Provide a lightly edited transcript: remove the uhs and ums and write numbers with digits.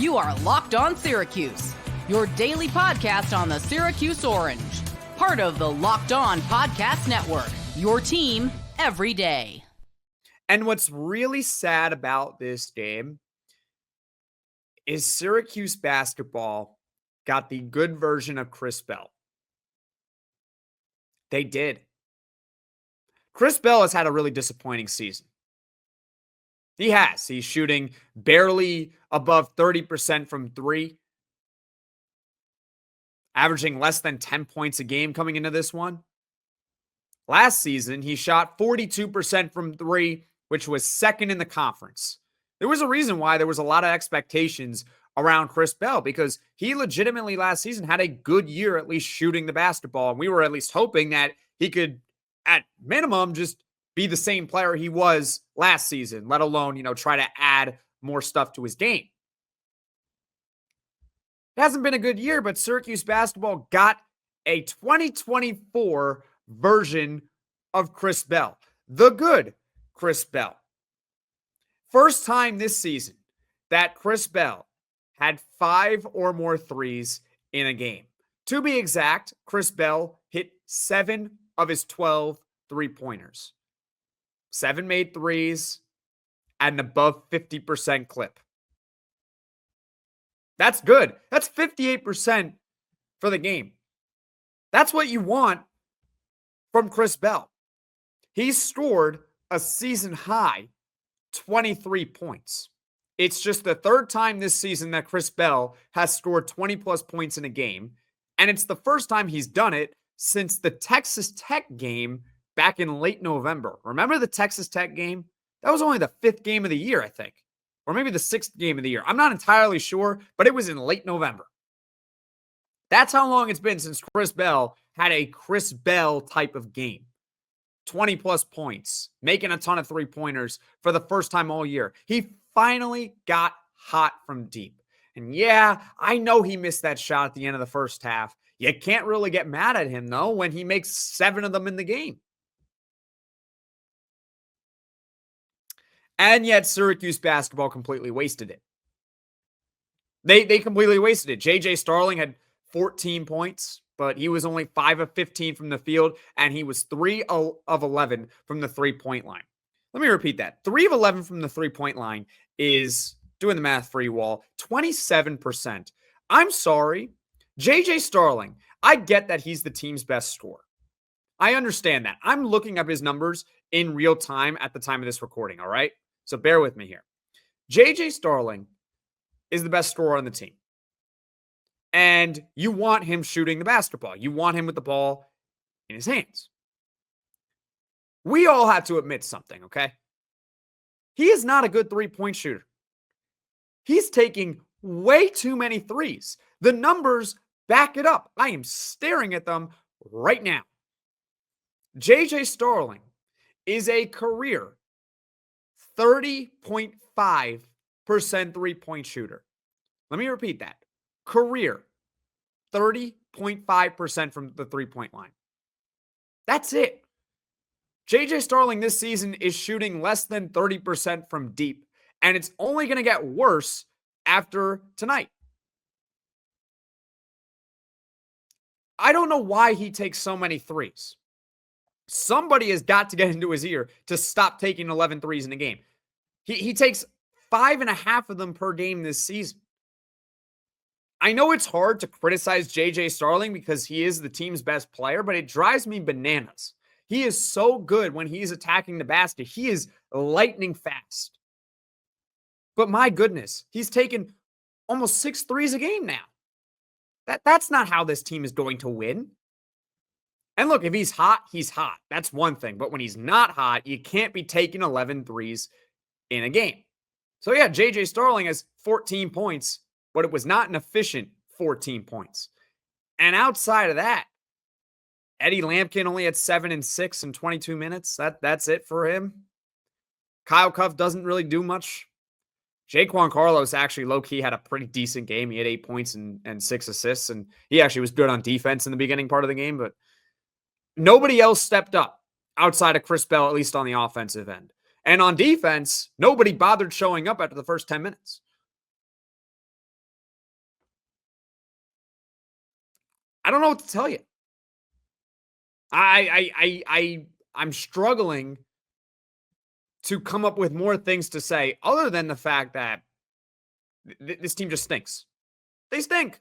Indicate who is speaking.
Speaker 1: You are Locked On Syracuse, your daily podcast on the Syracuse Orange. Part of the Locked On Podcast Network, your team every day.
Speaker 2: And what's really sad about this game is Syracuse basketball got the good version of Chris Bell. They did. Chris Bell has had a really disappointing season. He has. He's shooting barely above 30% from three, averaging less than 10 points a game coming into this one. Last season, he shot 42% from three, which was second in the conference. There was a reason why there was a lot of expectations around Chris Bell, because he legitimately last season had a good year at least shooting the basketball. And we were at least hoping that he could, at minimum, just be the same player he was last season, let alone, try to add more stuff to his game. It hasn't been a good year, but Syracuse basketball got a 2024 version of Chris Bell. The good Chris Bell. First time this season that Chris Bell had 5 or more threes in a game. To be exact, Chris Bell hit 7 of his 12 three-pointers. 7 made threes at an above 50% clip. That's good. That's 58% for the game. That's what you want from Chris Bell. He scored a season high 23 points. It's just the third time this season that Chris Bell has scored 20 plus points in a game. And it's the first time he's done it since the Texas Tech game back in late November. Remember the Texas Tech game? That was only the 5th game of the year, I think. Or maybe the 6th game of the year. I'm not entirely sure, but it was in late November. That's how long it's been since Chris Bell had a Chris Bell type of game. 20 plus points, making a ton of three-pointers for the first time all year. He finally got hot from deep. And yeah, I know he missed that shot at the end of the first half. You can't really get mad at him, though, when he makes 7 of them in the game. And yet Syracuse basketball completely wasted it. They completely wasted it. J.J. Starling had 14 points, but he was only 5 of 15 from the field, and he was 3 of 11 from the three-point line. Let me repeat that. 3 of 11 from the three-point line is, doing the math for you all, 27%. I'm sorry. J.J. Starling, I get that he's the team's best scorer. I understand that. I'm looking up his numbers in real time at the time of this recording, all right? So bear with me here. J.J. Starling is the best scorer on the team. And you want him shooting the basketball. You want him with the ball in his hands. We all have to admit something, okay? He is not a good three-point shooter. He's taking way too many threes. The numbers back it up. I am staring at them right now. J.J. Starling is a career 30.5% three-point shooter. Let me repeat that. Career 30.5% from the three-point line. That's it. J.J. Starling this season is shooting less than 30% from deep, and it's only going to get worse after tonight. I don't know why he takes so many threes. Somebody has got to get into his ear to stop taking 11 threes in a game. He takes 5.5 of them per game this season. I know it's hard to criticize J.J. Starling because he is the team's best player, but it drives me bananas. He is so good when he's attacking the basket. He is lightning fast. But my goodness, he's taken almost 6 threes a game now. That's not how this team is going to win. And look, if he's hot, he's hot. That's one thing. But when he's not hot, you can't be taking 11 threes in a game. So yeah, J.J. Starling has 14 points, but it was not an efficient 14 points. And outside of that, Eddie Lampkin only had 7 and 6 in 22 minutes. That's it for him. Kyle Cuff doesn't really do much. Jaquan Carlos actually low-key had a pretty decent game. He had 8 points and 6 assists, and he actually was good on defense in the beginning part of the game, but nobody else stepped up outside of Chris Bell, at least on the offensive end. And on defense, nobody bothered showing up after the first 10 minutes. I don't know what to tell you. I'm struggling to come up with more things to say other than the fact that this team just stinks. They stink.